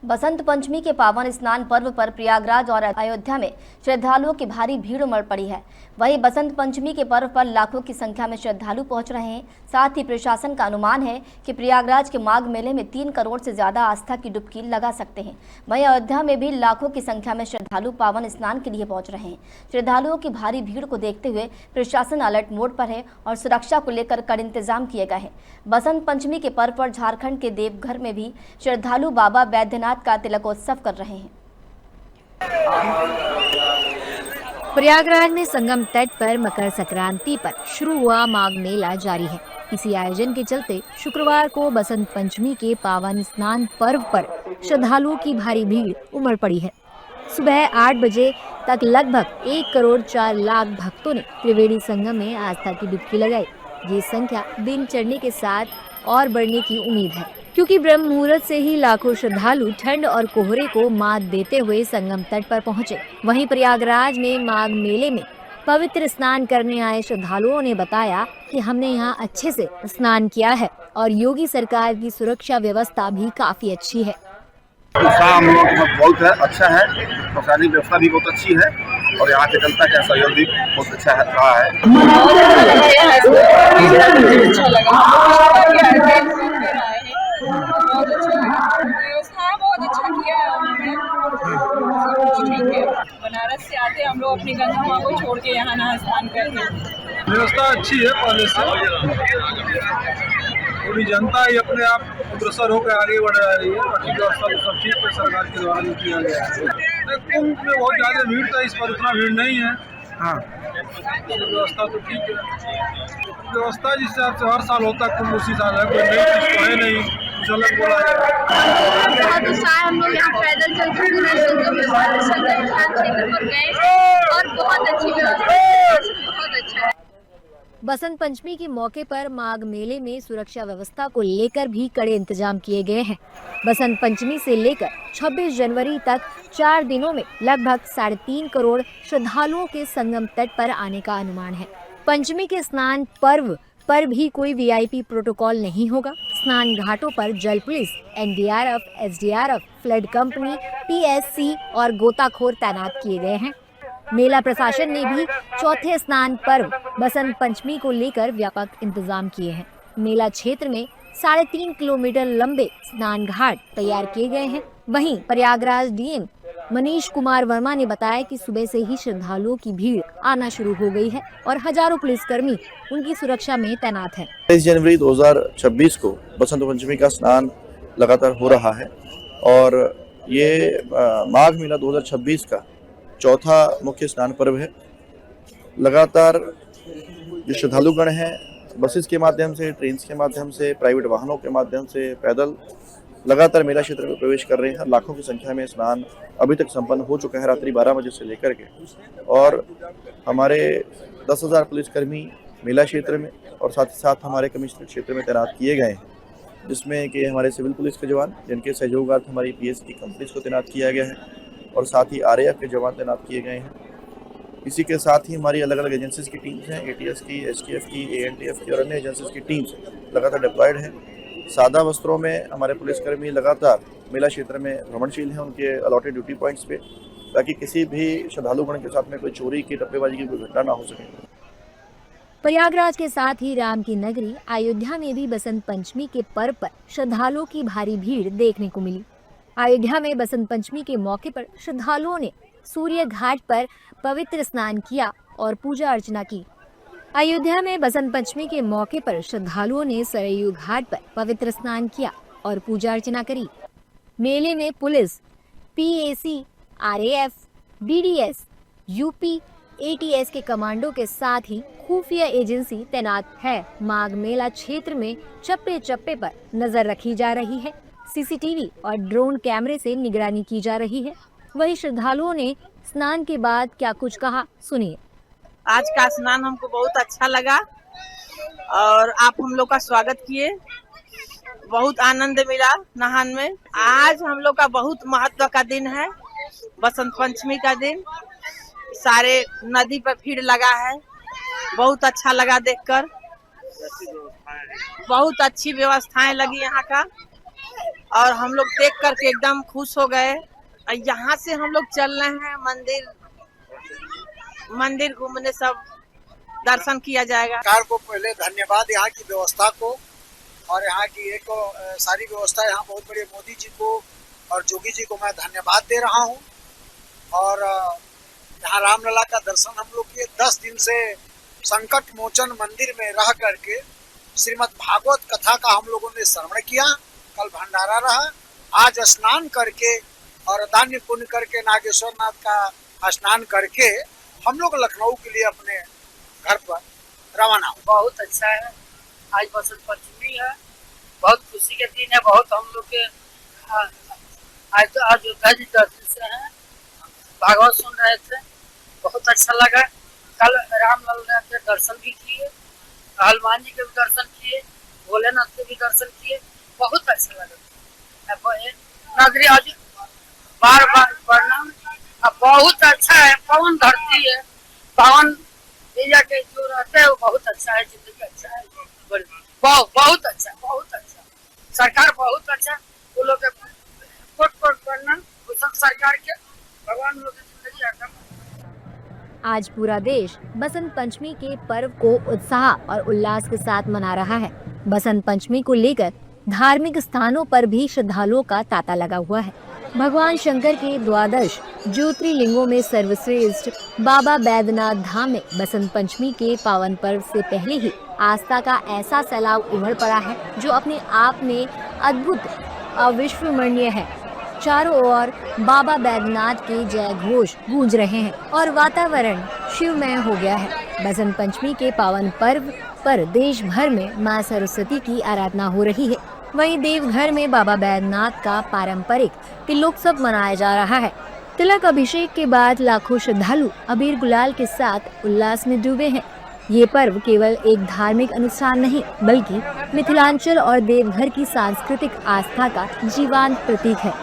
बसंत पंचमी के पावन स्नान पर्व पर प्रयागराज और अयोध्या में श्रद्धालुओं की भारी भीड़ उमड़ पड़ी है। वहीं बसंत पंचमी के पर्व पर लाखों की संख्या में श्रद्धालु पहुंच रहे हैं। साथ ही प्रशासन का अनुमान है कि प्रयागराज के माघ मेले में 3 करोड़ से ज्यादा आस्था की डुबकी लगा सकते हैं। वहीं अयोध्या में भी लाखों की संख्या में श्रद्धालु पावन स्नान के लिए पहुंच रहे हैं। श्रद्धालुओं की भारी भीड़ को देखते हुए प्रशासन अलर्ट मोड पर है और सुरक्षा को लेकर कड़े इंतजाम किए गए हैं। बसंत पंचमी के पर्व पर झारखंड के देवघर में भी श्रद्धालु बाबा बैद्यनाथ का तिलकोत्सव कर रहे हैं। प्रयागराज में संगम तट पर मकर संक्रांति पर शुरू हुआ माघ मेला जारी है। इसी आयोजन के चलते शुक्रवार को बसंत पंचमी के पावन स्नान पर्व पर श्रद्धालुओं की भारी भीड़ उमड़ पड़ी है। सुबह 8 बजे तक लगभग 1 करोड़ 4 लाख भक्तों ने त्रिवेणी संगम में आस्था की डुबकी लगाई। ये संख्या दिन चढ़ने के साथ और बढ़ने की उम्मीद है, क्योंकि ब्रह्म मुहूर्त से ही लाखों श्रद्धालु ठंड और कोहरे को मात देते हुए संगम तट पर पहुंचे। वहीं प्रयागराज में माघ मेले में पवित्र स्नान करने आए श्रद्धालुओं ने बताया कि हमने यहां अच्छे से स्नान किया है और योगी सरकार की सुरक्षा व्यवस्था भी काफी अच्छी है। हम लोग बहुत है, अच्छा है, प्रशासनिक व्यवस्था भी बहुत अच्छी है और यहाँ के जनता का सहयोग भी बहुत अच्छा रहा है। बहुत अच्छा किया है उन्होंने, ठीक है। बनारस से आते हम लोग अपनी गंगा माँ को छोड़ के यहाँ नहा स्नान करते हैं। व्यवस्था अच्छी है पहले से, पूरी जनता ही अपने आप अग्रसर होकर आगे बढ़ रही है। बाकी व्यवस्था तो सब चीज़ पे सरकार के द्वारा भी किया गया है। कुंभ में बहुत ज़्यादा भीड़ था, इस पर उतना भीड़ नहीं है। हाँ, व्यवस्था तो ठीक है। व्यवस्था जिस हिसाब से हर साल होता है कुंभ उसी साल है, कोई नई चीज़ तो है नहीं, कुछ अलग बोला है। हम लोग यहाँ पैदल चल के पूरे संगम क्षेत्र पर गए और बहुत अच्छी व्यवस्था, बहुत अच्छा है। बसंत पंचमी के मौके पर माघ मेले में सुरक्षा व्यवस्था को लेकर भी कड़े इंतजाम किए गए हैं। बसंत पंचमी से लेकर 26 जनवरी तक 4 दिनों में लगभग 3.5 करोड़ श्रद्धालुओं के संगम तट पर आने का अनुमान है। पंचमी के स्नान पर्व पर भी कोई वीआईपी प्रोटोकॉल नहीं होगा। स्नान घाटों पर जल police, NDRF, SDRF, flood company, PSC और गोताखोर तैनात किए गए हैं। मेला प्रशासन ने भी चौथे स्नान पर्व बसंत पंचमी को लेकर व्यापक इंतजाम किए हैं। मेला क्षेत्र में 3.5 किलोमीटर लंबे स्नान घाट तैयार किए गए हैं। वहीं प्रयागराज डीएम मनीष कुमार वर्मा ने बताया कि सुबह से ही श्रद्धालुओं की भीड़ आना शुरू हो गई है और हजारों पुलिसकर्मी उनकी सुरक्षा में तैनात है। 23 जनवरी 2026 को बसंत पंचमी का स्नान लगातार हो रहा है और ये माघ मेला 2026 का चौथा मुख्य स्नान पर्व है। लगातार जो श्रद्धालुगण हैं बसेस के माध्यम से, ट्रेन के माध्यम से, प्राइवेट वाहनों के माध्यम से, पैदल लगातार मेला क्षेत्र में प्रवेश कर रहे हैं। लाखों की संख्या में स्नान अभी तक संपन्न हो चुका है रात्रि 12 बजे से लेकर के, और हमारे 10,000 पुलिसकर्मी मेला क्षेत्र में और साथ ही साथ हमारे कमिश्नर क्षेत्र में तैनात किए गए हैं, जिसमें कि हमारे सिविल पुलिस के जवान, जिनके सहयोगार्थ हमारी पीएससी कंपनीज को तैनात किया गया है और साथ ही आरएएफ के जवान तैनात किए गए हैं। इसी के साथ ही हमारी अलग अलग एजेंसीज की टीम्स हैं, एटीएस की, एसटीएफ की, एएनटीएफ की और अन्य एजेंसीज की टीम्स लगातार डिप्लॉयड हैं। सादा वस्त्रों में हमारे पुलिसकर्मी लगातार मेला क्षेत्र में भ्रमणशील हैं उनके अलॉटेड ड्यूटी पॉइंट्स पे, ताकि किसी भी श्रद्धालुगण के साथ में कोई चोरी की, टप्पेबाजी की कोई घटना ना हो सके। प्रयागराज के साथ ही राम की नगरी अयोध्या में भी बसंत पंचमी के पर्व पर श्रद्धालुओं की भारी भीड़ देखने को मिली। अयोध्या में बसंत पंचमी के मौके पर श्रद्धालुओं ने सूर्य घाट पर पवित्र स्नान किया और पूजा अर्चना की। अयोध्या में बसंत पंचमी के मौके पर श्रद्धालुओं ने सरयू घाट पर पवित्र स्नान किया और पूजा अर्चना करी। मेले में police, PAC, RAF, BDS, UP, ATS के कमांडो के साथ ही खुफिया एजेंसी तैनात है। माघ मेला क्षेत्र में चप्पे चप्पे पर नजर रखी जा रही है। सीसीटीवी और ड्रोन कैमरे से निगरानी की जा रही है। वहीं श्रद्धालुओं ने स्नान के बाद क्या कुछ कहा, सुनिए। आज का स्नान हमको बहुत अच्छा लगा और आप हम लोग का स्वागत किए, बहुत आनंद मिला नहान में। आज हम लोग का बहुत महत्व का दिन है, बसंत पंचमी का दिन। सारे नदी पर भीड़ लगा है, बहुत अच्छा लगा देखकर, बहुत अच्छी व्यवस्थाएं लगी यहाँ का। और हम लोग देख करके एकदम खुश हो गए। यहाँ से हम लोग चल रहे हैं मंदिर घूमने, सब दर्शन किया जाएगा। सरकार को पहले धन्यवाद, यहाँ की व्यवस्था को और यहाँ की एक सारी व्यवस्था, यहाँ बहुत बड़े मोदी जी को और जोगी जी को मैं धन्यवाद दे रहा हूँ। और यहाँ रामलला का दर्शन हम लोग किए। 10 दिन से संकट मोचन मंदिर में रह करके श्रीमद् भागवत कथा का हम लोगों ने श्रवण किया। कल भंडारा रहा। आज स्नान करके और दान पुण्य करके नागेश्वर नाथ का स्नान करके हम लोग लखनऊ के लिए अपने घर पर रवाना हुए। बहुत अच्छा है। आज बसंत पंचमी है, बहुत खुशी के दिन है। बहुत हम लोग के आज तो अयोध्या जी दर्शन से हैं, भागवत सुन रहे थे, बहुत अच्छा लगा। कल रामलला के दर्शन भी किए, हनुमान जी के भी दर्शन किए, भोलेनाथ के भी दर्शन किए, बहुत अच्छा लगा। नगरी आज बार बार प्रणाम। बहुत अच्छा है, पवन धरती है, पवन एरिया के जो रहते हैं वो बहुत अच्छा है, जिंदगी अच्छा है, बहुत अच्छा, बहुत अच्छा। सरकार बहुत अच्छा, वो लोग कोट प्रणाम सरकार के, भगवान लोग की जिंदगी एकदम। आज पूरा देश बसंत पंचमी के पर्व को उत्साह और उल्लास के साथ मना रहा है। बसंत पंचमी को लेकर धार्मिक स्थानों पर भी श्रद्धालुओं का तांता लगा हुआ है। भगवान शंकर के 12 ज्योतिर्लिंगों में सर्वश्रेष्ठ बाबा बैद्यनाथ धाम में बसंत पंचमी के पावन पर्व से पहले ही आस्था का ऐसा सैलाब उमड़ पड़ा है जो अपने आप में अद्भुत अविस्मरणीय है। चारों ओर बाबा बैद्यनाथ के जय घोष गूंज रहे हैं और वातावरण शिवमय हो गया है। बसंत पंचमी के पावन पर्व पर देश भर में मां सरस्वती की आराधना हो रही है। वहीं देवघर में बाबा बैद्यनाथ का पारंपरिक तिलोत्सव मनाया जा रहा है। तिलक अभिषेक के बाद लाखों श्रद्धालु अबीर गुलाल के साथ उल्लास में डूबे हैं। ये पर्व केवल एक धार्मिक अनुष्ठान नहीं बल्कि मिथिलांचल और देवघर की सांस्कृतिक आस्था का जीवंत प्रतीक है।